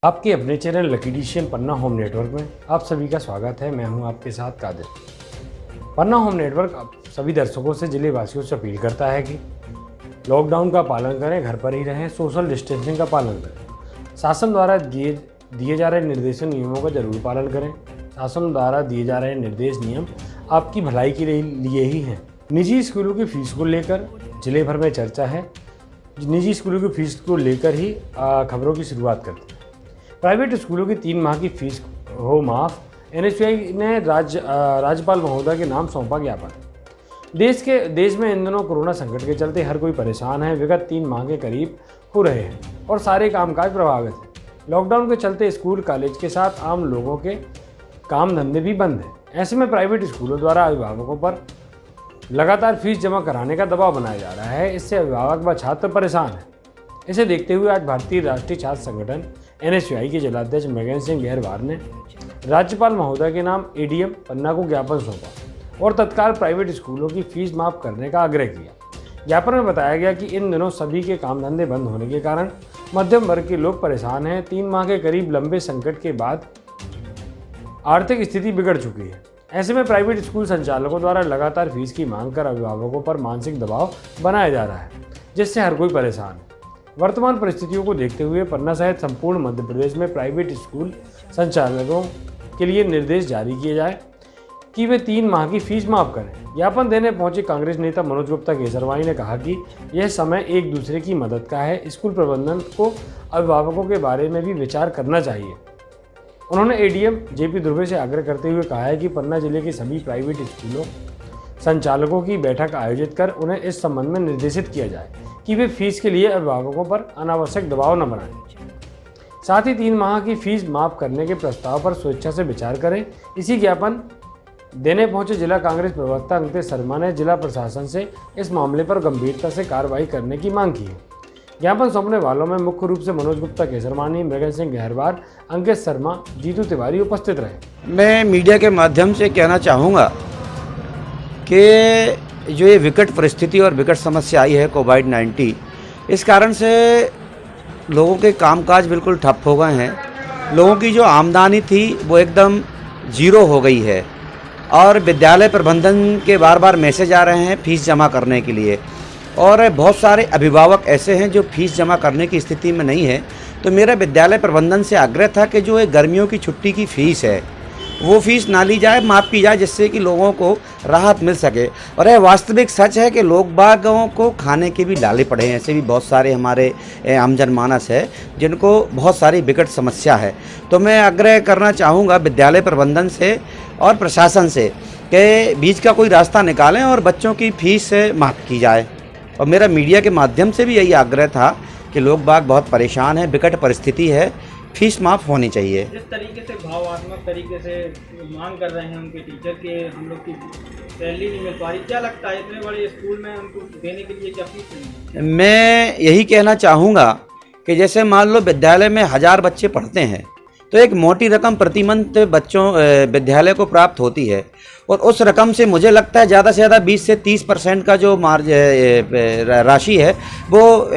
आपके अपने channel lucky decision पन्ना home network में आप सभी का स्वागत है। मैं हूं आपके साथ कादिर। पन्ना होम नेटवर्क सभी दर्शकों से जिले वासियों से अपील करता है कि लॉकडाउन का पालन करें, घर पर ही रहें, सोशल डिस्टेंसिंग का पालन करें, शासन द्वारा दिए जा रहे निर्देश नियमों का जरूर पालन करें। शासन द्वारा दिए जा रहे निर्देश नियम आपकी भलाई के लिए ही हैं। निजी स्कूलों की फीस को लेकर जिले भर में चर्चा है। निजी स्कूलों की फीस को लेकर ही खबरों की शुरुआत करते हैं। प्राइवेट स्कूलों की 3 माह की फीस हो माफ, NHAI ने राज्यपाल महोदय के नाम सौंपा ज्ञापन। देश में इन दिनों कोरोना संकट के चलते हर कोई परेशान है। विगत 3 माह के करीब हो रहे हैं और सारे कामकाज प्रभावित हैं। लॉकडाउन के चलते स्कूल कॉलेज के साथ आम लोगों के काम धंधे भी बंद हैं। ऐसे में प्राइवेट स्कूलों द्वारा अभिभावकों पर लगातार फीस जमा कराने का दबाव बनाया जा रहा है। इससे अभिभावक व छात्र परेशान हैं। इसे देखते हुए आज भारतीय राष्ट्रीय छात्र संगठन NHAI के जिलाध्यक्ष मृगेंद्र सिंह गहरवार ने राज्यपाल महोदय के नाम ADM पन्ना को ज्ञापन सौंपा और तत्काल प्राइवेट स्कूलों की फीस माफ करने का आग्रह किया। ज्ञापन में बताया गया कि इन दिनों सभी के काम धंधे बंद होने के कारण मध्यम वर्ग के लोग परेशान हैं। 3 माह के करीब लंबे संकट के बाद आर्थिक स्थिति बिगड़ चुकी है। ऐसे में प्राइवेट स्कूल संचालकों द्वारा लगातार फीस की मांग कर अभिभावकों पर मानसिक दबाव बनाया जा रहा है, जिससे हर कोई परेशान है। वर्तमान परिस्थितियों को देखते हुए पन्ना सहित संपूर्ण मध्य प्रदेश में प्राइवेट स्कूल संचालकों के लिए निर्देश जारी किए जाए कि वे 3 माह की फीस माफ करें। ज्ञापन देने पहुंचे कांग्रेस नेता मनोज गुप्ता केसरवानी ने कहा कि यह समय एक दूसरे की मदद का है। स्कूल प्रबंधन को अभिभावकों के बारे में भी विचार करना चाहिए। उन्होंने ADM JP ध्रुवे से आग्रह करते हुए कहा है कि पन्ना जिले के सभी प्राइवेट स्कूलों संचालकों की बैठक आयोजित कर उन्हें इस संबंध में निर्देशित किया जाए कि वे फीस के लिए अभिभावकों पर अनावश्यक दबाव न बनाएं। साथ ही 3 माह की फीस माफ करने के प्रस्ताव पर स्वेच्छा से विचार करें। इसी ज्ञापन देने पहुंचे जिला कांग्रेस प्रवक्ता अंकित शर्मा ने जिला प्रशासन से इस मामले पर गंभीरता से कार्रवाई करने की मांग की है। ज्ञापन सौंपने वालों में मुख्य रूप से मनोज गुप्ता केसरवानी, मृगेंद्र सिंह गहरवार, अंकित शर्मा, जीतू तिवारी उपस्थित रहे। मैं मीडिया के माध्यम से कहना चाहूँगा कि जो ये विकट परिस्थिति और विकट समस्या आई है कोविड-19, इस कारण से लोगों के कामकाज बिल्कुल ठप हो गए हैं। लोगों की जो आमदनी थी वो एकदम ज़ीरो हो गई है और विद्यालय प्रबंधन के बार बार मैसेज आ रहे हैं फीस जमा करने के लिए, और बहुत सारे अभिभावक ऐसे हैं जो फीस जमा करने की स्थिति में नहीं है। तो मेरा विद्यालय प्रबंधन से आग्रह था कि जो ये गर्मियों की छुट्टी की फ़ीस है वो फीस ना ली जाए, माफ़ की जाए, जिससे कि लोगों को राहत मिल सके। और यह वास्तविक सच है कि लोग बागों को खाने के भी लाले पड़े हैं। ऐसे भी बहुत सारे हमारे आमजन मानस है जिनको बहुत सारी विकट समस्या है। तो मैं आग्रह करना चाहूँगा विद्यालय प्रबंधन से और प्रशासन से कि बीच का कोई रास्ता निकालें और बच्चों की फीस माफ़ की जाए। और मेरा मीडिया के माध्यम से भी यही आग्रह था कि लोग बाग बहुत परेशान हैं, विकट परिस्थिति है, फीस माफ़ होनी चाहिए। जिस तरीके से भावात्मक तरीके से मांग कर रहे हैं उनके टीचर के हम लोग की सैलरी नहीं मिल पा रही, क्या लगता है इतने बड़े स्कूल में उनको देने के लिए क्या फीस नहीं? मैं यही कहना चाहूँगा कि जैसे मान लो विद्यालय में 1000 बच्चे पढ़ते हैं तो एक मोटी रकम प्रति मंथ बच्चों विद्यालय को प्राप्त होती है, और उस रकम से मुझे लगता है ज़्यादा से ज़्यादा 20 से 30% का जो राशि है वो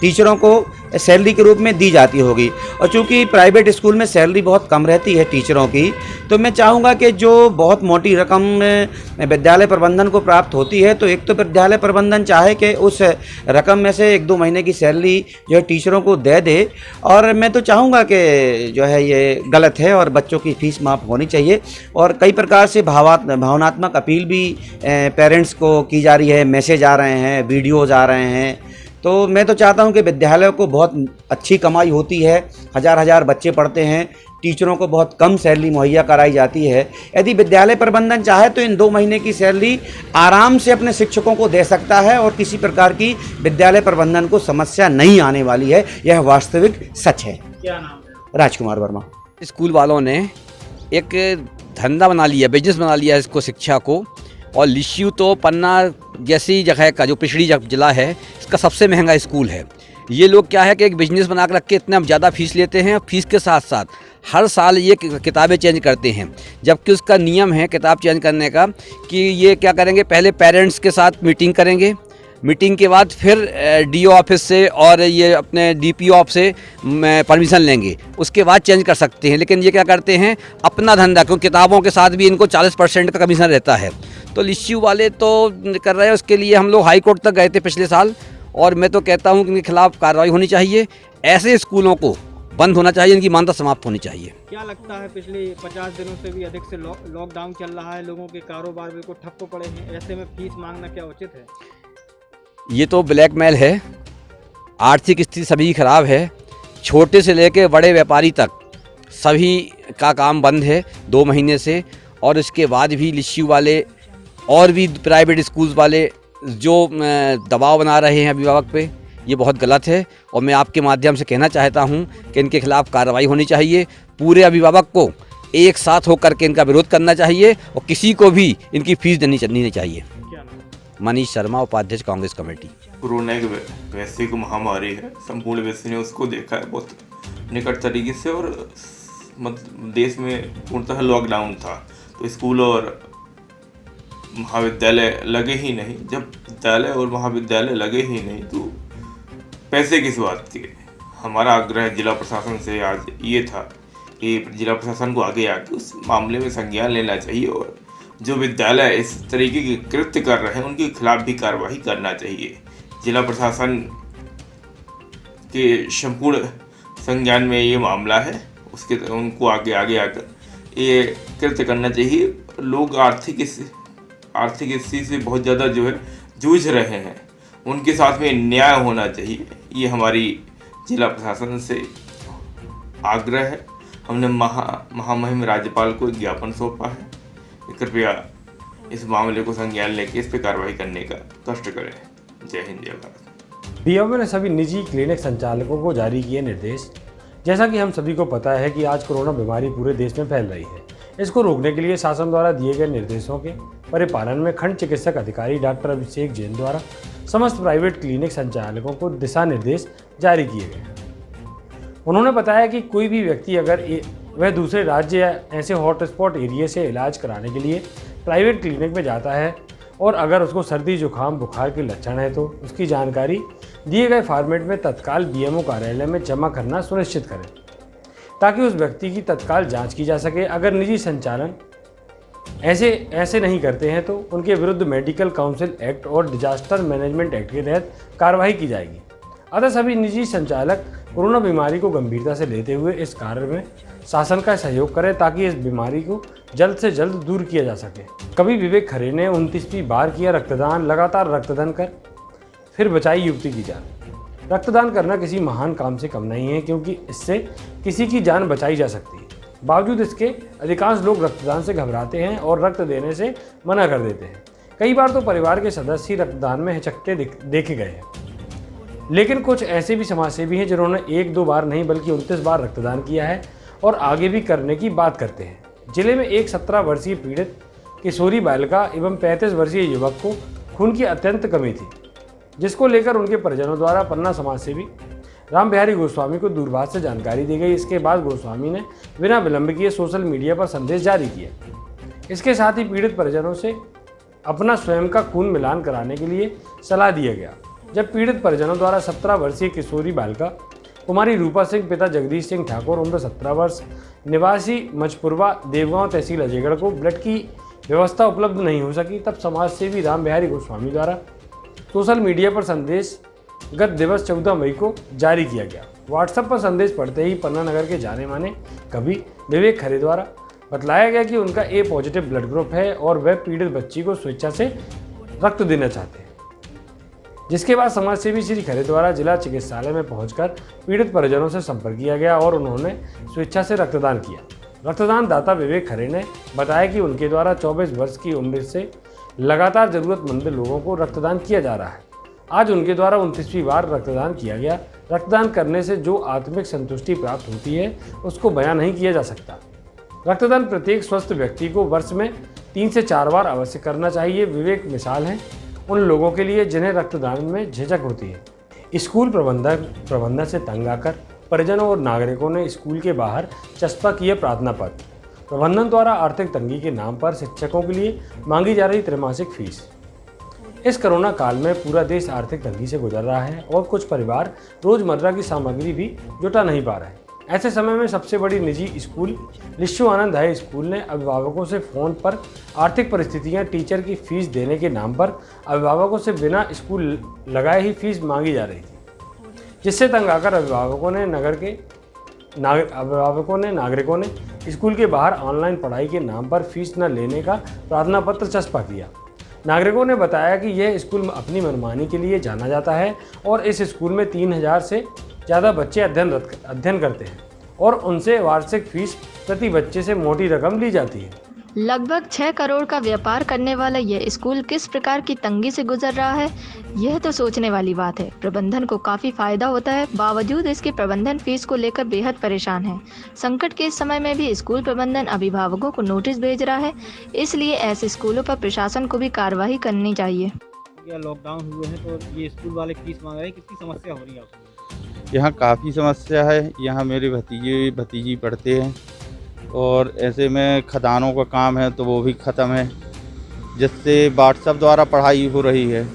टीचरों को सैलरी के रूप में दी जाती होगी। और चूंकि प्राइवेट स्कूल में सैलरी बहुत कम रहती है टीचरों की, तो मैं चाहूँगा कि जो बहुत मोटी रकम विद्यालय प्रबंधन को प्राप्त होती है, तो एक तो विद्यालय प्रबंधन चाहे कि उस रकम में से 1-2 महीने की सैलरी जो है टीचरों को दे दे। और मैं तो चाहूँगा कि जो है ये गलत है और बच्चों की फ़ीस माफ़ होनी चाहिए। और कई प्रकार से भावनात्मक अपील भी पेरेंट्स को की जा रही है, मैसेज आ रहे हैं, वीडियोज़ आ रहे हैं। तो मैं तो चाहता हूं कि विद्यालयों को बहुत अच्छी कमाई होती है, हज़ार बच्चे पढ़ते हैं, टीचरों को बहुत कम सैलरी मुहैया कराई जाती है। यदि विद्यालय प्रबंधन चाहे तो इन 2 महीने की सैलरी आराम से अपने शिक्षकों को दे सकता है और किसी प्रकार की विद्यालय प्रबंधन को समस्या नहीं आने वाली है। यह वास्तविक सच है। क्या नाम है? राजकुमार वर्मा। स्कूल वालों ने एक धंधा बना लिया, बिजनेस बना लिया इसको, शिक्षा को। और लिश्यू तो पन्ना जैसी जगह का जो पिछड़ी जिला है इसका सबसे महंगा स्कूल है। ये लोग क्या है कि एक बिजनेस बना कर रख के इतना ज़्यादा फीस लेते हैं। फीस के साथ साथ हर साल ये किताबें चेंज करते हैं, जबकि उसका नियम है किताब चेंज करने का कि ये क्या करेंगे, पहले पेरेंट्स के साथ मीटिंग करेंगे, मीटिंग के बाद फिर डीओ ऑफिस से और ये अपने डीपीओ ऑफिस से परमिशन लेंगे, उसके बाद चेंज कर सकते हैं। लेकिन ये क्या करते हैं, अपना धंधा, क्योंकि किताबों के साथ भी इनको 40% का कमीशन रहता है। तो लिस्यू वाले तो कर रहे हैं, उसके लिए हम लोग हाई कोर्ट तक गए थे पिछले साल, और मैं तो कहता हूँ कि इनके खिलाफ कार्रवाई होनी चाहिए। ऐसे स्कूलों को बंद होना चाहिए, इनकी मान्यता समाप्त होनी चाहिए। क्या लगता है पिछले 50 दिनों से भी अधिक से लॉकडाउन चल रहा है, लोगों के कारोबार बिल्कुल ठप्प पड़े हैं, ऐसे में फीस मांगना क्या उचित है? ये तो ब्लैकमेल है। आर्थिक स्थिति सभी की खराब है, छोटे से लेकर बड़े व्यापारी तक सभी का काम बंद है 2 महीने से। और इसके बाद भी लिस्यू वाले और भी प्राइवेट स्कूल्स वाले जो दबाव बना रहे हैं अभिभावक पे, ये बहुत गलत है। और मैं आपके माध्यम से कहना चाहता हूँ कि इनके खिलाफ कार्रवाई होनी चाहिए। पूरे अभिभावक को एक साथ होकर के इनका विरोध करना चाहिए और किसी को भी इनकी फीस देनी चाहिए। क्या नाम? मनीष शर्मा, उपाध्यक्ष कांग्रेस कमेटी। कोरोना एक वैश्विक महामारी है, संपूर्ण विश्व ने उसको देखा है बहुत निकट तरीके से, और देश में पूर्णतः लॉकडाउन था, तो स्कूल और महाविद्यालय लगे ही नहीं। जब विद्यालय और महाविद्यालय लगे ही नहीं तो पैसे किस बात के। हमारा आग्रह जिला प्रशासन से आज ये था कि जिला प्रशासन को आगे आके उस मामले में संज्ञान लेना चाहिए, और जो विद्यालय इस तरीके के कृत्य कर रहे हैं उनके खिलाफ भी कार्रवाई करना चाहिए। जिला प्रशासन के संपूर्ण संज्ञान में ये मामला है, उसके उनको आगे आकर ये कृत्य करना चाहिए। लोग आर्थिक स्थिति से बहुत ज़्यादा जो है जूझ रहे हैं, उनके साथ में न्याय होना चाहिए। ये हमारी जिला प्रशासन से आग्रह है। हमने महामहिम राज्यपाल को एक ज्ञापन सौंपा है, कृपया इस मामले को संज्ञान लेकर इस पर कार्रवाई करने का कष्ट करें। जय हिंद, जय भारत। बीओ ने सभी निजी क्लिनिक संचालकों को जारी किए निर्देश। जैसा कि हम सभी को पता है कि आज कोरोना बीमारी पूरे देश में फैल रही है। इसको रोकने के लिए शासन द्वारा दिए गए निर्देशों के परिपालन में खंड चिकित्सक अधिकारी डॉक्टर अभिषेक जैन द्वारा समस्त प्राइवेट क्लिनिक संचालकों को दिशा निर्देश जारी किए गए हैं। उन्होंने बताया कि कोई भी व्यक्ति अगर वह दूसरे राज्य या ऐसे हॉटस्पॉट एरिया से इलाज कराने के लिए प्राइवेट क्लिनिक में जाता है और अगर उसको सर्दी जुकाम बुखार के लक्षण है तो उसकी जानकारी दिए गए फॉर्मेट में तत्काल बीएमओ कार्यालय में जमा करना सुनिश्चित करें, ताकि उस व्यक्ति की तत्काल जांच की जा सके। अगर निजी संचालन ऐसे नहीं करते हैं तो उनके विरुद्ध मेडिकल काउंसिल एक्ट और डिजास्टर मैनेजमेंट एक्ट के तहत कार्रवाई की जाएगी। अतः सभी निजी संचालक कोरोना बीमारी को गंभीरता से लेते हुए इस कार्य में शासन का सहयोग करें, ताकि इस बीमारी को जल्द से जल्द दूर किया जा सके। कवि विवेक खरे ने 29वीं बार किया रक्तदान। लगातार रक्तदान कर फिर बचाई युवती की जान। रक्तदान करना किसी महान काम से कम नहीं है, क्योंकि इससे किसी की जान बचाई जा सकती है। बावजूद इसके अधिकांश लोग रक्तदान से घबराते हैं और रक्त देने से मना कर देते हैं। कई बार तो परिवार के सदस्य ही रक्तदान में हिचकते देखे गए हैं। लेकिन कुछ ऐसे भी समाजसेवी हैं जिन्होंने 1-2 बार नहीं बल्कि 29 बार रक्तदान किया है और आगे भी करने की बात करते हैं। जिले में एक 17 वर्षीय पीड़ित किशोरी बालिका एवं 35 वर्षीय युवक को खून की अत्यंत कमी थी, जिसको लेकर उनके परिजनों द्वारा पन्ना समाजसेवी राम बिहारी गोस्वामी को दूरभाष से जानकारी दी गई। इसके बाद गोस्वामी ने बिना विलंब किए सोशल मीडिया पर संदेश जारी किया। इसके साथ ही पीड़ित परिजनों से अपना स्वयं का खून मिलान कराने के लिए सलाह दिया गया। जब पीड़ित परिजनों द्वारा 17 वर्षीय किशोरी बालिका कुमारी रूपा सिंह पिता जगदीश सिंह ठाकुर उम्र 17 वर्ष निवासी मचपुरवा देवगांव तहसील अजयगढ़ को ब्लड की व्यवस्था उपलब्ध नहीं हो सकी, तब समाजसेवी राम बिहारी गोस्वामी द्वारा सोशल मीडिया पर संदेश गत दिवस 14 मई को जारी किया गया। व्हाट्सएप पर संदेश पढ़ते ही पन्ना नगर के जाने माने कवि विवेक खरे द्वारा बतलाया गया कि उनका ए पॉजिटिव ब्लड ग्रुप है और वह पीड़ित बच्ची को स्वेच्छा से रक्त देना चाहते हैं। जिसके बाद समाजसेवी श्री खरे द्वारा जिला चिकित्सालय में पहुंचकर पीड़ित परिजनों से संपर्क किया गया और उन्होंने स्वेच्छा से रक्तदान किया। रक्तदान दाता विवेक खरे ने बताया कि उनके द्वारा 24 वर्ष की उम्र से लगातार जरूरतमंद लोगों को रक्तदान किया जा रहा है। आज उनके द्वारा 29वीं बार रक्तदान किया गया। रक्तदान करने से जो आत्मिक संतुष्टि प्राप्त होती है उसको बयां नहीं किया जा सकता। रक्तदान प्रत्येक स्वस्थ व्यक्ति को वर्ष में 3 से 4 बार अवश्य करना चाहिए। विवेक मिसाल हैं उन लोगों के लिए जिन्हें रक्तदान में झिझक होती है। स्कूल प्रबंधन से तंग आकर परिजनों और नागरिकों ने स्कूल के बाहर चस्पा किए प्रार्थना पत्र। प्रबंधन द्वारा आर्थिक तंगी के नाम पर शिक्षकों के लिए मांगी जा रही त्रैमासिक फीस। इस कोरोना काल में पूरा देश आर्थिक तंगी से गुजर रहा है और कुछ परिवार रोजमर्रा की सामग्री भी जुटा नहीं पा रहे हैं। ऐसे समय में सबसे बड़ी निजी स्कूल लिशु आनंद हाई स्कूल ने अभिभावकों से फ़ोन पर आर्थिक परिस्थितियां, टीचर की फीस देने के नाम पर अभिभावकों से बिना स्कूल लगाए ही फीस मांगी जा रही थी, जिससे तंग आकर अभिभावकों ने नागरिकों ने स्कूल के बाहर ऑनलाइन पढ़ाई के नाम पर फीस न लेने का प्रार्थना पत्र चस्पा किया। नागरिकों ने बताया कि यह स्कूल अपनी मनमानी के लिए जाना जाता है और इस स्कूल में 3000 से ज़्यादा बच्चे अध्ययन करते हैं और उनसे वार्षिक फीस प्रति बच्चे से मोटी रकम ली जाती है। लगभग 6 करोड़ का व्यापार करने वाला यह स्कूल किस प्रकार की तंगी से गुजर रहा है, यह तो सोचने वाली बात है। प्रबंधन को काफ़ी फायदा होता है, बावजूद इसके प्रबंधन फीस को लेकर बेहद परेशान है। संकट के इस समय में भी स्कूल प्रबंधन अभिभावकों को नोटिस भेज रहा है, इसलिए ऐसे स्कूलों पर प्रशासन को भी कार्रवाई करनी चाहिए। या लॉकडाउन हुए हैं तो ये स्कूल वाले फीस मांग रहे हैं, कितनी समस्या हो रही है आपको? यहाँ काफ़ी समस्या है। यहाँ मेरे भतीजी पढ़ते हैं और ऐसे में खदानों का काम है तो वो भी ख़त्म है, जिससे व्हाट्सएप द्वारा पढ़ाई हो रही है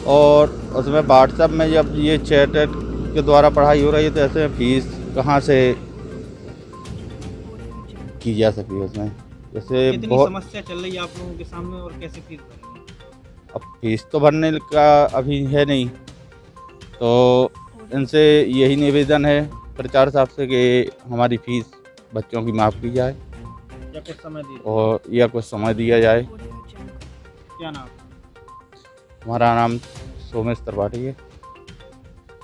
और उसमें व्हाट्सएप में जब ये चैट के द्वारा पढ़ाई हो रही है तो ऐसे में फीस कहाँ से की जा सके उसमें, जैसे कितनी बहुत समस्या चल रही है आप लोगों के सामने और कैसे फीस भर रही है? अब फीस तो भरने का अभी है नहीं, तो इनसे यही निवेदन है प्रचार साहब से कि हमारी फीस बच्चों की माफ़ की जाए या कुछ समय दी या कुछ समय दिया जाए। क्या नाम? हमारा नाम सोमेश त्रिपाठी है।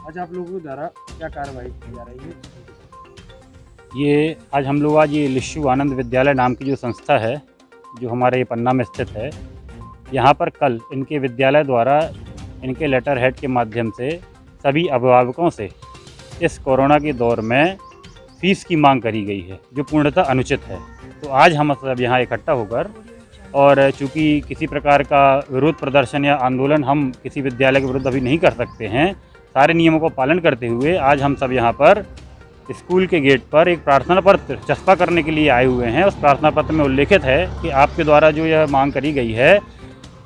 आज आप लोगों द्वारा क्या कार्रवाई की जा रही है? ये आज हम लोग ये लिशु आनंद विद्यालय नाम की जो संस्था है, जो हमारे ये पन्ना में स्थित है, यहाँ पर कल इनके विद्यालय द्वारा इनके लेटर हेड के माध्यम से सभी अभिभावकों से इस कोरोना के दौर में फ़ीस की मांग करी गई है, जो पूर्णतः अनुचित है। तो आज हम सब यहाँ इकट्ठा होकर, और चूँकि किसी प्रकार का विरोध प्रदर्शन या आंदोलन हम किसी विद्यालय के विरुद्ध अभी नहीं कर सकते हैं, सारे नियमों का पालन करते हुए आज हम सब यहाँ पर स्कूल के गेट पर एक प्रार्थना पत्र चस्पा करने के लिए आए हुए हैं। उस प्रार्थना पत्र में उल्लेखित है कि आपके द्वारा जो यह मांग करी गई है,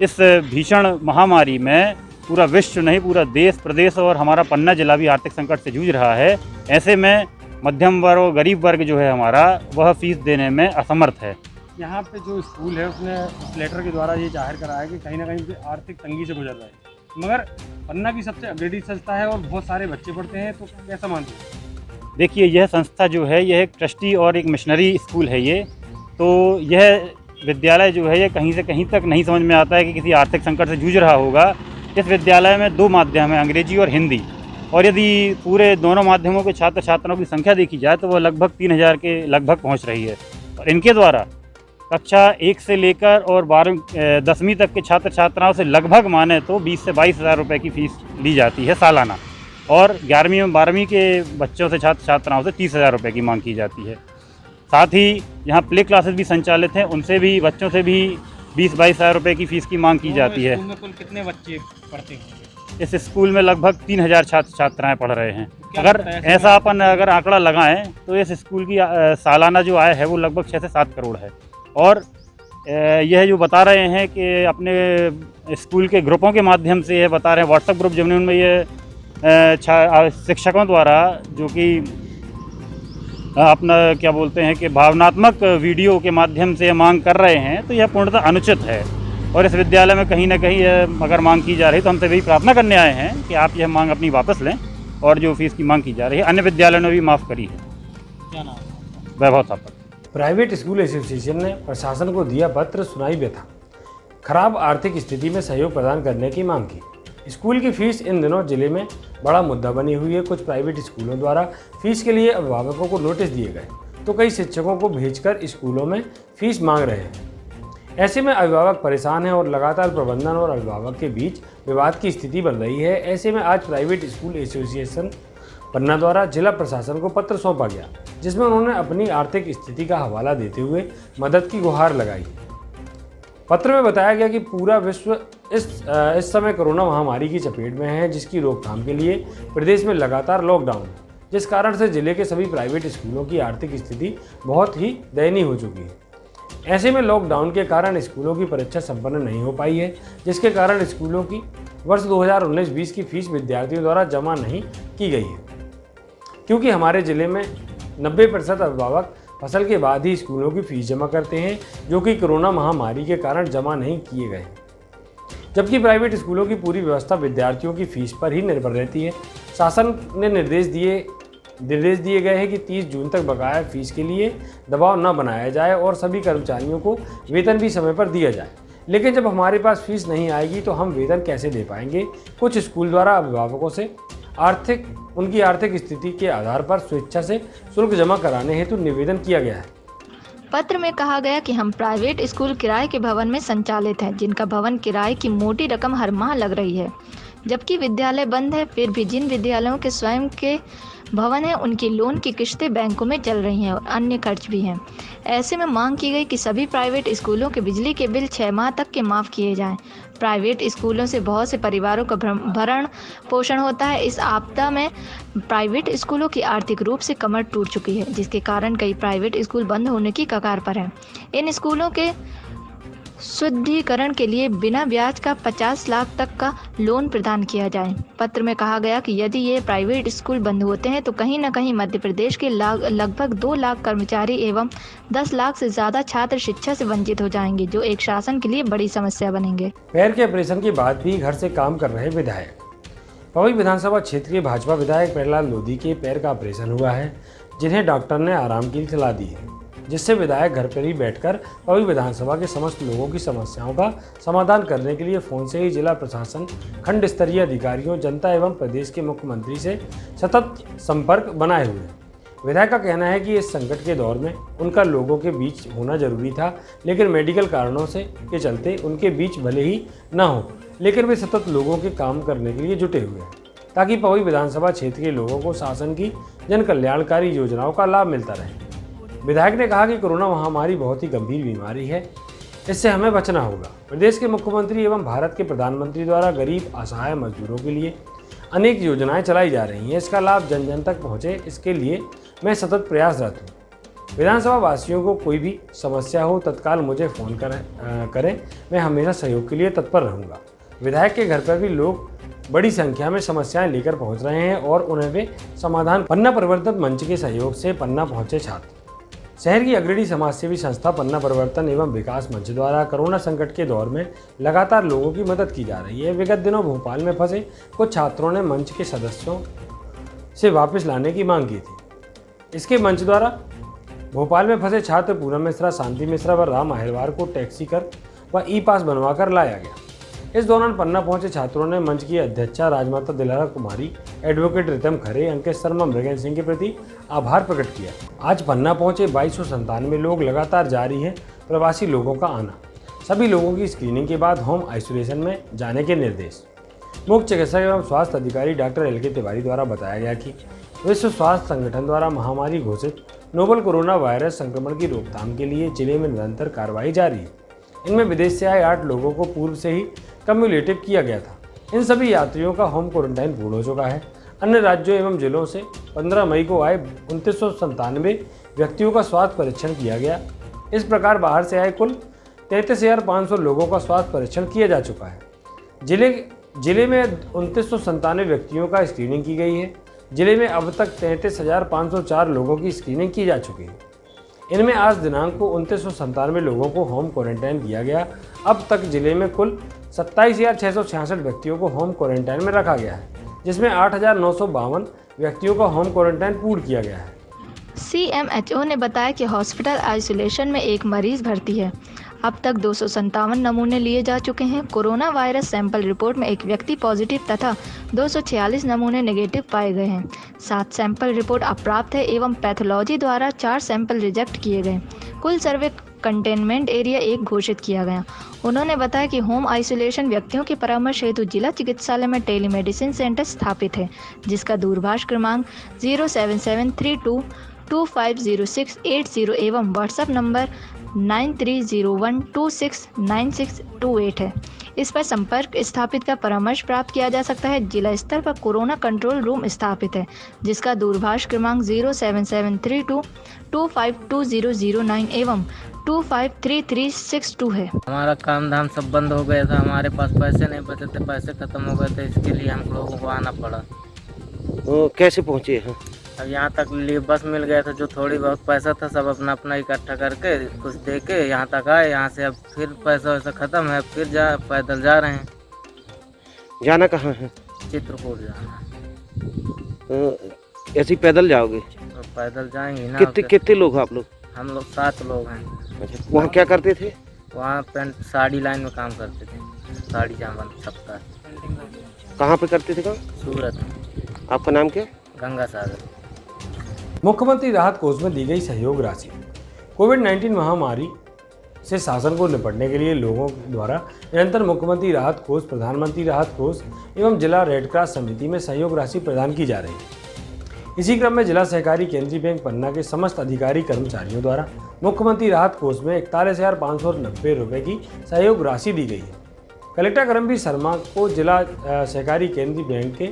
इस भीषण महामारी में पूरा विश्व नहीं, पूरा देश, प्रदेश और हमारा पन्ना जिला भी आर्थिक संकट से जूझ रहा है। ऐसे में मध्यम वर्ग और गरीब वर्ग जो है हमारा, वह फीस देने में असमर्थ है। यहाँ पे जो स्कूल है उसने उस लेटर के द्वारा ये जाहिर कराया है कि कहीं ना कहीं आर्थिक तंगी से गुजर रहा है, मगर पन्ना की सबसे अग्रेडी संस्था है और बहुत सारे बच्चे पढ़ते हैं, तो कैसा मानते हैं? देखिए, यह संस्था जो है, यह एक ट्रस्टी और एक मिशनरी स्कूल है ये, तो यह विद्यालय जो है ये कहीं से कहीं तक नहीं समझ में आता है कि किसी आर्थिक संकट से जूझ रहा होगा। इस विद्यालय में 2 माध्यम हैं, अंग्रेजी और हिंदी, और यदि पूरे दोनों माध्यमों के छात्र छात्राओं की संख्या देखी जाए तो वह लगभग 3000 के लगभग पहुंच रही है। और इनके द्वारा कक्षा 1 से लेकर और 10वीं तक के छात्र छात्राओं से लगभग माने तो 20 से 22 हज़ार रुपये की फ़ीस ली जाती है सालाना, और 11वीं और 12वीं के बच्चों से छात्र छात्राओं से 30,000 रुपये की मांग की जाती है। साथ ही यहाँ प्ले क्लासेस भी संचालित हैं, उनसे भी बच्चों से भी 20-22 हज़ार रुपये की फ़ीस की मांग की जाती है। स्कूल में कुल कितने बच्चे पढ़ते हैं? इस स्कूल में लगभग 3000 छात्र छात्राएँ पढ़ रहे हैं। अगर ऐसा अपन आंकड़ा लगाएं तो इस स्कूल की सालाना जो आय है वो लगभग 6 से 7 करोड़ है। और यह जो बता रहे हैं कि अपने स्कूल के ग्रुपों के माध्यम से यह बता रहे हैं, व्हाट्सएप ग्रुप जिनमें ये शिक्षकों द्वारा जो कि अपना क्या बोलते हैं कि भावनात्मक वीडियो के माध्यम से मांग कर रहे हैं, तो यह पूर्णतः अनुचित है। और इस विद्यालय में कहीं ना कहीं अगर मांग की जा रही है तो हमसे भी प्रार्थना करने आए हैं कि आप यह मांग अपनी वापस लें, और जो फीस की मांग की जा रही है अन्य विद्यालयों ने भी माफ़ करी है। क्या नाम है? वैभव थापा। प्राइवेट स्कूल एसोसिएशन ने प्रशासन को दिया पत्र, सुनाई व्यथा, खराब आर्थिक स्थिति में सहयोग प्रदान करने की मांग की। स्कूल की फीस इन दिनों जिले में बड़ा मुद्दा बनी हुई है। कुछ प्राइवेट स्कूलों द्वारा फीस के लिए अभिभावकों को नोटिस दिए गए, तो कई शिक्षकों को भेजकर स्कूलों में फीस मांग रहे हैं। ऐसे में अभिभावक परेशान हैं और लगातार प्रबंधन और अभिभावक के बीच विवाद की स्थिति बन रही है। ऐसे में आज प्राइवेट स्कूल एसोसिएशन पन्ना द्वारा जिला प्रशासन को पत्र सौंपा गया, जिसमें उन्होंने अपनी आर्थिक स्थिति का हवाला देते हुए मदद की गुहार लगाई। पत्र में बताया गया कि पूरा विश्व इस समय कोरोना महामारी की चपेट में है, जिसकी रोकथाम के लिए प्रदेश में लगातार लॉकडाउन है, जिस कारण से जिले के सभी प्राइवेट स्कूलों की आर्थिक स्थिति बहुत ही दयनीय हो चुकी है। ऐसे में लॉकडाउन के कारण स्कूलों की परीक्षा संपन्न नहीं हो पाई है, जिसके कारण स्कूलों की वर्ष 2019-20 की फीस विद्यार्थियों द्वारा जमा नहीं की गई है, क्योंकि हमारे ज़िले में 90% अभिभावक फसल के बाद ही स्कूलों की फीस जमा करते हैं, जो कि कोरोना महामारी के कारण जमा नहीं किए गए हैं। जबकि प्राइवेट स्कूलों की पूरी व्यवस्था विद्यार्थियों की फीस पर ही निर्भर रहती है। शासन ने निर्देश दिए गए हैं कि 30 जून तक बकाया फीस के लिए दबाव न बनाया जाए और सभी कर्मचारियों को वेतन भी समय पर दिया जाए। लेकिन जब हमारे पास फीस नहीं आएगी तो हम वेतन कैसे दे पाएंगे? कुछ स्कूल द्वारा अभिभावकों से उनकी आर्थिक स्थिति के आधार पर स्वेच्छा से शुल्क जमा कराने हेतु निवेदन किया गया है। पत्र में कहा गया कि हम प्राइवेट स्कूल किराए के भवन में संचालित हैं, जिनका भवन किराए की मोटी रकम हर माह लग रही है। जबकि विद्यालय बंद है, फिर भी जिन विद्यालयों के स्वयं के भवन है उनकी लोन की किश्तें बैंकों में चल रही हैं और अन्य खर्च भी हैं। ऐसे में मांग की गई कि सभी प्राइवेट स्कूलों के बिजली के बिल 6 माह तक के माफ़ किए जाएं। प्राइवेट स्कूलों से बहुत से परिवारों का भरण पोषण होता है। इस आपदा में प्राइवेट स्कूलों की आर्थिक रूप से कमर टूट चुकी है, जिसके कारण कई प्राइवेट स्कूल बंद होने की कगार पर हैं। इन स्कूलों के शुद्धिकरण के लिए बिना ब्याज का 50 लाख तक का लोन प्रदान किया जाए। पत्र में कहा गया कि यदि ये प्राइवेट स्कूल बंद होते हैं तो कहीं न कहीं मध्य प्रदेश के लगभग 2 लाख कर्मचारी एवं 10 लाख से ज़्यादा छात्र शिक्षा से वंचित हो जाएंगे, जो एक शासन के लिए बड़ी समस्या बनेंगे। पैर के ऑपरेशन के बाद भी घर से काम कर रहे विधायक। पवई विधानसभा क्षेत्र के भाजपा विधायक प्यारेलाल लोधी के पैर का ऑपरेशन हुआ है, जिन्हें डॉक्टर ने आराम की सलाह दी है, जिससे विधायक घर पर ही बैठकर पवई विधानसभा के समस्त लोगों की समस्याओं का समाधान करने के लिए फोन से ही जिला प्रशासन, खंड स्तरीय अधिकारियों, जनता एवं प्रदेश के मुख्यमंत्री से सतत संपर्क बनाए हुए हैं। विधायक का कहना है कि इस संकट के दौर में उनका लोगों के बीच होना जरूरी था, लेकिन मेडिकल कारणों से के चलते उनके बीच भले ही न हो, लेकिन वे सतत लोगों के काम करने के लिए जुटे हुए हैं, ताकि पवई विधानसभा क्षेत्र के लोगों को शासन की जन कल्याणकारी योजनाओं का लाभ मिलता रहे। विधायक ने कहा कि कोरोना महामारी बहुत ही गंभीर बीमारी है, इससे हमें बचना होगा। प्रदेश के मुख्यमंत्री एवं भारत के प्रधानमंत्री द्वारा गरीब असहाय मजदूरों के लिए अनेक योजनाएं चलाई जा रही हैं। इसका लाभ जन जन तक पहुंचे, इसके लिए मैं सतत प्रयासरत हूँ। विधानसभा वासियों को कोई भी समस्या हो तत्काल मुझे फ़ोन करें, मैं हमेशा सहयोग के लिए तत्पर रहूँगा। विधायक के घर पर भी लोग बड़ी संख्या में समस्याएं लेकर पहुंच रहे हैं और उन्हें वे समाधान। पन्ना परिवर्तन मंच के सहयोग से पन्ना पहुंचे छात्र। शहर की अग्रणी समाजसेवी संस्था पन्ना परिवर्तन एवं विकास मंच द्वारा कोरोना संकट के दौर में लगातार लोगों की मदद की जा रही है। विगत दिनों भोपाल में फंसे कुछ छात्रों ने मंच के सदस्यों से वापस लाने की मांग की थी। इसके मंच द्वारा भोपाल में फंसे छात्र पूनम मिश्रा, शांति मिश्रा व राम अहिरवार को टैक्सी कर व ई पास बनवाकर लाया गया। इस दौरान पन्ना पहुंचे छात्रों ने मंच की अध्यक्षा राजमाता दिलारा कुमारी, एडवोकेट रितम खरे, अंकित शर्मा, मृगेंद्र सिंह के प्रति आभार प्रकट किया। आज पन्ना पहुंचे 2297 लोग, लगातार जारी है प्रवासी लोगों का आना। सभी लोगों की स्क्रीनिंग के बाद होम आइसोलेशन में जाने के निर्देश। मुख्य चिकित्सक एवं स्वास्थ्य अधिकारी डॉक्टर LK तिवारी द्वारा बताया गया कि विश्व स्वास्थ्य संगठन द्वारा महामारी घोषित नोवल कोरोना वायरस संक्रमण की रोकथाम के लिए जिले में निरंतर कार्रवाई जारी है। इनमें विदेश से आए 8 लोगों को पूर्व से ही कम्युलेटिव किया गया था। इन सभी यात्रियों का होम क्वारंटाइन पूर्ण हो चुका है। अन्य राज्यों एवं जिलों से 15 मई को आए 2997 व्यक्तियों का स्वास्थ्य परीक्षण किया गया। इस प्रकार बाहर से आए कुल 33,500 लोगों का स्वास्थ्य परीक्षण किया जा चुका है। जिले में 2997 व्यक्तियों का स्क्रीनिंग की गई है। जिले में अब तक 33,504 लोगों की स्क्रीनिंग की जा चुकी है। इनमें आज दिनांक को 2997 लोगों को होम क्वारंटाइन किया गया। अब तक जिले में कुल 27,666 व्यक्तियों को होम क्वारंटाइन में रखा गया है, जिसमें 8,952 व्यक्तियों का होम क्वारंटाइन पूर्ण किया गया है। CMHO ने बताया कि हॉस्पिटल आइसोलेशन में एक मरीज भर्ती है। अब तक 257 नमूने लिए जा चुके हैं। कोरोना वायरस सैंपल रिपोर्ट में एक व्यक्ति पॉजिटिव तथा 246 नमूने नेगेटिव पाए गए हैं। 7 सैंपल रिपोर्ट अप्राप्त है एवं पैथोलॉजी द्वारा 4 सैंपल रिजेक्ट किए गए। कुल सर्वे कंटेनमेंट एरिया 1 घोषित किया गया। उन्होंने बताया कि होम आइसोलेशन व्यक्तियों के परामर्श हेतु जिला चिकित्सालय में टेलीमेडिसिन सेंटर स्थापित है, जिसका दूरभाष क्रमांक 07732250680 एवं व्हाट्सएप नंबर 9301269628 है। इस पर संपर्क स्थापित कर परामर्श प्राप्त किया जा सकता है। जिला स्तर पर कोरोना कंट्रोल रूम स्थापित है, जिसका दूरभाष क्रमांक 07732252009 एवं 253362 है। हमारा काम धाम सब बंद हो गया था, हमारे पास पैसे नहीं बचे थे, पैसे खत्म हो गए थे, इसके लिए हम लोगों को आना पड़ा। कैसे पहुँचे हैं? अब यहाँ तक लिए बस मिल गया था, जो थोड़ी बहुत पैसा था सब अपना अपना इकट्ठा करके कुछ दे के यहाँ तक आए। यहाँ से अब फिर पैसा वैसा ख़त्म है, फिर पैदल जा रहे हैं। जाना कहाँ है? चित्रकूट जाना है। ऐसे ही पैदल जाओगे? तो पैदल जाएंगे ना। कितने लोग हैं आप लोग? हम लोग 7 लोग हैं। अच्छा, वहाँ क्या करते थे? वहाँ पेंट साड़ी लाइन में काम करते थे, साड़ी जामन सबका। कहाँ पे करते थे काम? सूरत। आपका नाम क्या? गंगा सागर। मुख्यमंत्री राहत कोष में दी गई सहयोग राशि। कोविड-19 महामारी से शासन को निपटने के लिए लोगों द्वारा निरंतर मुख्यमंत्री राहत कोष, प्रधानमंत्री राहत कोष एवं जिला रेड क्रॉस समिति में सहयोग राशि प्रदान की जा रही है। इसी क्रम में जिला सहकारी केंद्रीय बैंक पन्ना के समस्त अधिकारी कर्मचारियों द्वारा मुख्यमंत्री राहत कोष में 41,590 रुपये की सहयोग राशि दी गई है। कलेक्टर करमवीर शर्मा को जिला सहकारी केंद्रीय बैंक के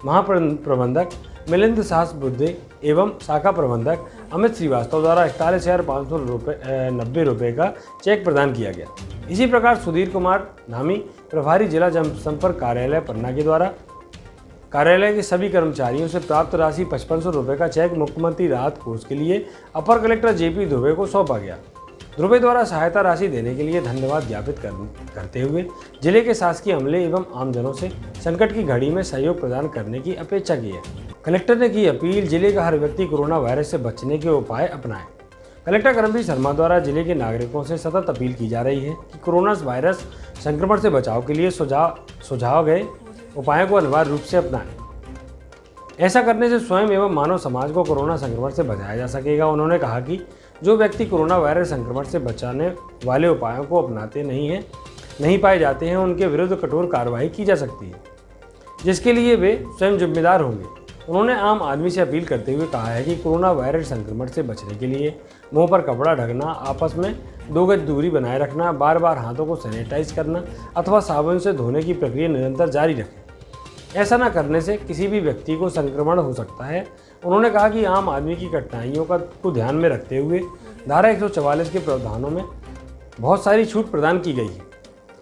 महाप्रबंधक मिलिंद साहस बुद्धे एवं शाखा प्रबंधक अमित श्रीवास्तव द्वारा 41,590 रुपये का चेक प्रदान किया गया। इसी प्रकार सुधीर कुमार नामी प्रभारी जिला जनसंपर्क कार्यालय पन्ना के द्वारा कार्यालय के सभी कर्मचारियों से प्राप्त राशि 5500 रुपये का चेक मुख्यमंत्री राहत कोष के लिए अपर कलेक्टर जेपी दुबे को सौंपा गया। दुबे द्वारा सहायता राशि देने के लिए धन्यवाद ज्ञापित करते हुए जिले के शासकीय अमले एवं आमजनों से संकट की घड़ी में सहयोग प्रदान करने की अपेक्षा की है। कलेक्टर ने की अपील, जिले का हर व्यक्ति कोरोना वायरस से बचने के उपाय अपनाएं। कलेक्टर करमवीर शर्मा द्वारा जिले के नागरिकों से सतत अपील की जा रही है कि कोरोना वायरस संक्रमण से बचाव के लिए सुझाव गए उपायों को अनिवार्य रूप से अपनाएं। ऐसा करने से स्वयं एवं मानव समाज को कोरोना संक्रमण से बचाया जा सकेगा। उन्होंने कहा कि जो व्यक्ति कोरोना वायरस संक्रमण से बचाने वाले उपायों को अपनाते नहीं पाए जाते हैं, उनके विरुद्ध कठोर कार्रवाई की जा सकती है, जिसके लिए वे स्वयं जिम्मेदार होंगे। उन्होंने आम आदमी से अपील करते हुए कहा है कि कोरोना वायरस संक्रमण से बचने के लिए मुंह पर कपड़ा ढकना, आपस में 2 गज दूरी बनाए रखना, बार बार हाथों को सैनिटाइज करना अथवा साबुन से धोने की प्रक्रिया निरंतर जारी रखें। ऐसा न करने से किसी भी व्यक्ति को संक्रमण हो सकता है। उन्होंने कहा कि आम आदमी की कठिनाइयों को ध्यान में रखते हुए धारा 144 के प्रावधानों में बहुत सारी छूट प्रदान की गई है।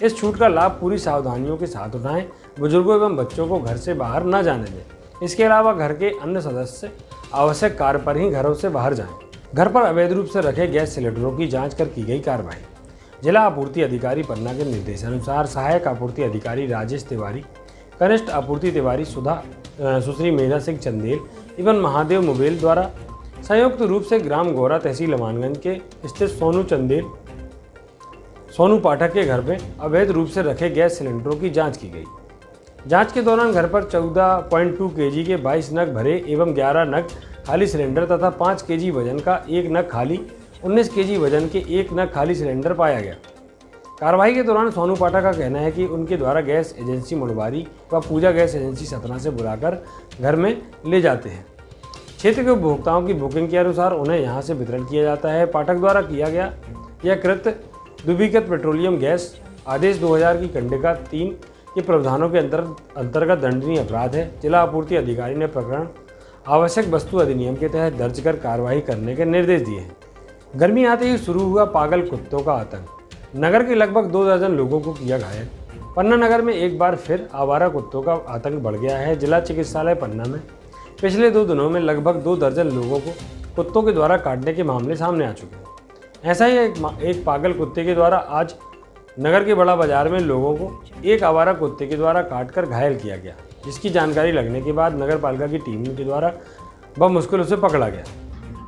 इस छूट का लाभ पूरी सावधानियों के साथ उठाएं। बुजुर्गों एवं बच्चों को घर से बाहर न जाने दें। इसके अलावा घर के अन्य सदस्य आवश्यक कार्य पर ही घरों से बाहर जाएं। घर पर अवैध रूप से रखे गैस सिलेंडरों की जांच कर की गई कार्रवाई। जिला आपूर्ति अधिकारी पन्ना के निर्देशानुसार सहायक आपूर्ति अधिकारी राजेश तिवारी, कनिष्ठ आपूर्ति तिवारी सुश्री मेधा सिंह चंदेल एवं महादेव मुबेल द्वारा संयुक्त रूप से ग्राम गौरा तहसील अमानगंज के स्थित सोनू पाठक के घर में अवैध रूप से रखे गैस सिलेंडरों की जांच की गई। जांच के दौरान घर पर 14.2 केजी के 22 नग भरे एवं 11 नग खाली सिलेंडर तथा 5 केजी वजन का 1 नग खाली, 19 केजी वजन के 1 नग खाली सिलेंडर पाया गया। कार्रवाई के दौरान सोनू पाठक का कहना है कि उनके द्वारा गैस एजेंसी मुड़वारी व पूजा गैस एजेंसी सतना से बुलाकर घर में ले जाते हैं। क्षेत्र के उपभोक्ताओं की बुकिंग के अनुसार उन्हें यहां से वितरण किया जाता है। पाठक द्वारा किया गया यह कृत्य द्विवीकृत पेट्रोलियम गैस आदेश 2000 की खंडिका 3 के प्रावधानों के अंतर्गत दंडनीय अपराध है। जिला आपूर्ति अधिकारी ने प्रकरण आवश्यक वस्तु अधिनियम के तहत दर्ज कर कार्रवाई करने के निर्देश दिए हैं। गर्मी आते ही शुरू हुआ पागल कुत्तों का आतंक। नगर के लगभग 2 दर्जन लोगों को किया घायल। पन्ना नगर में एक बार फिर आवारा कुत्तों का आतंक बढ़ गया है। जिला चिकित्सालय पन्ना में पिछले 2 दिनों में लगभग 2 दर्जन लोगों को कुत्तों के द्वारा काटने के मामले सामने आ चुके हैं। ऐसा ही एक पागल कुत्ते के द्वारा आज नगर के बड़ा बाजार में लोगों को एक आवारा कुत्ते के द्वारा काटकर घायल किया गया, जिसकी जानकारी लगने के बाद नगर पालिका की टीम के द्वारा बमुश्किल उसे पकड़ा गया।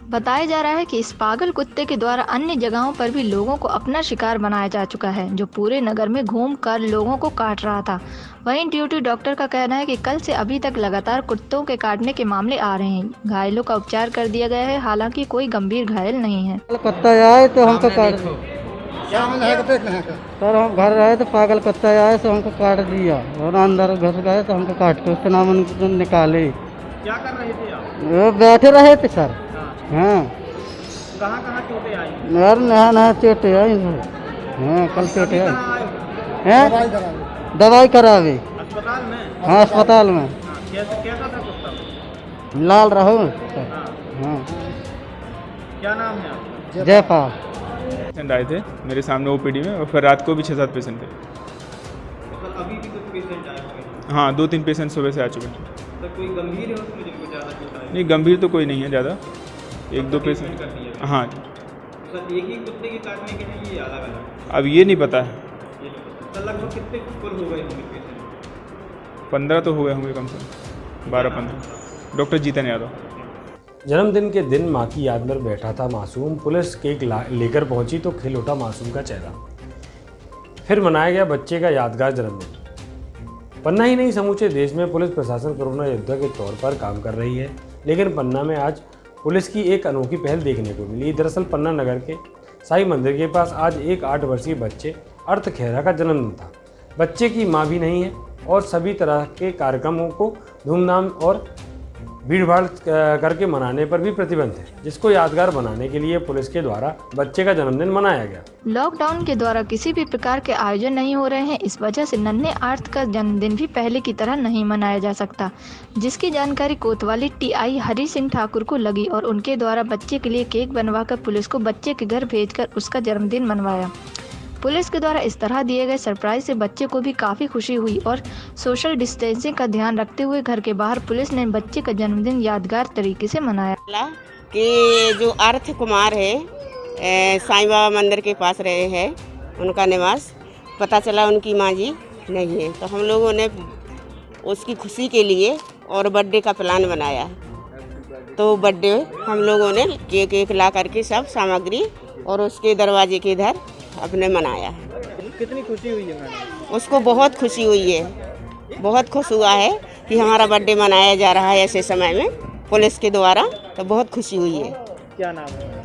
बताया जा रहा है कि इस पागल कुत्ते के द्वारा अन्य जगहों पर भी लोगों को अपना शिकार बनाया जा चुका है, जो पूरे नगर में घूमकर लोगों को काट रहा था। वहीं ड्यूटी डॉक्टर का कहना है कि कल से अभी तक लगातार कुत्तों के काटने के मामले आ रहे हैं। घायलों का उपचार कर दिया गया है, हालांकि कोई गंभीर घायल नहीं है। कुत्ता आए तो हमको काट सर, हम घर रहे तो पागल कुत्ता आए तो हमको काट दिया और अंदर घुस गए तो हमको काट के उसके नाम निकाले। क्या कर रहे थे आप? वो बैठे रहे थे सर। हाँ, कहाँ चोटें आई? यार नया चोटें आई सर। हाँ, कल चोटें आई हैं, दवाई करावे अस्पताल में। हाँ, अस्पताल में। कैसा था कुत्ता? लाल रहो। हाँ, क्या नाम है आपका? जयपाल। पेशेंट आए थे मेरे सामने ओपीडी में, और फिर रात को भी 6-7 पेशेंट थे। सर अभी भी कुछ पेशेंट आए हुए हैं? हाँ, 2-3 पेशेंट सुबह से आ चुके हैं। सर कोई गंभीर है उसमें जिनको ज़्यादा चोट आई? नहीं, गंभीर तो कोई नहीं है ज़्यादा, 1-2 पेशेंट। कर दिया? हाँ, सर एक ही कुत्ते के काटने के हैं ये अलग अलग? अब ये नहीं पता है। सर लगभग कितने कुल हो गए होंगे पेशेंट? 15 तो हो गए होंगे कम से कम, 12-15। डॉक्टर जीतन यादव। जन्मदिन के दिन मां की याद में बैठा था मासूम, पुलिस केक लेकर पहुंची तो खिल उठा मासूम का चेहरा। फिर मनाया गया बच्चे का यादगार जन्मदिन। पन्ना ही नहीं, समूचे देश में पुलिस प्रशासन कोरोना योद्धा के तौर पर काम कर रही है, लेकिन पन्ना में आज पुलिस की एक अनोखी पहल देखने को मिली। दरअसल पन्ना नगर के साई मंदिर के पास आज एक 8 वर्षीय बच्चे अर्थ खेरा का जन्मदिन था। बच्चे की मां भी नहीं है और सभी तरह के कार्यक्रमों को धूमधाम और भीड़भाड़ करके मनाने पर भी प्रतिबंध है, जिसको यादगार बनाने के लिए पुलिस के द्वारा बच्चे का जन्मदिन मनाया गया। लॉकडाउन के द्वारा किसी भी प्रकार के आयोजन नहीं हो रहे हैं, इस वजह से नन्हे आर्थ का जन्मदिन भी पहले की तरह नहीं मनाया जा सकता, जिसकी जानकारी कोतवाली टीआई हरि सिंह ठाकुर को लगी और उनके द्वारा बच्चे के लिए केक बनवाकर पुलिस को बच्चे के घर भेजकर उसका जन्मदिन मनवाया। पुलिस के द्वारा इस तरह दिए गए सरप्राइज से बच्चे को भी काफ़ी खुशी हुई और सोशल डिस्टेंसिंग का ध्यान रखते हुए घर के बाहर पुलिस ने बच्चे का जन्मदिन यादगार तरीके से मनाया। कि जो अर्थ कुमार है साईं बाबा मंदिर के पास रहे हैं, उनका निवास पता चला उनकी माँ जी नहीं है, तो हम लोगों ने उसकी खुशी के लिए और बर्थडे का प्लान बनाया। तो बर्थडे हम लोगों ने केक ला करके सब सामग्री और उसके दरवाजे के इधर अपने मनाया है। कितनी खुशी हुई है मैडम? उसको बहुत खुशी हुई है, बहुत खुश हुआ है कि हमारा बर्थडे मनाया जा रहा है ऐसे समय में पुलिस के द्वारा, तो बहुत खुशी हुई है। क्या नाम है?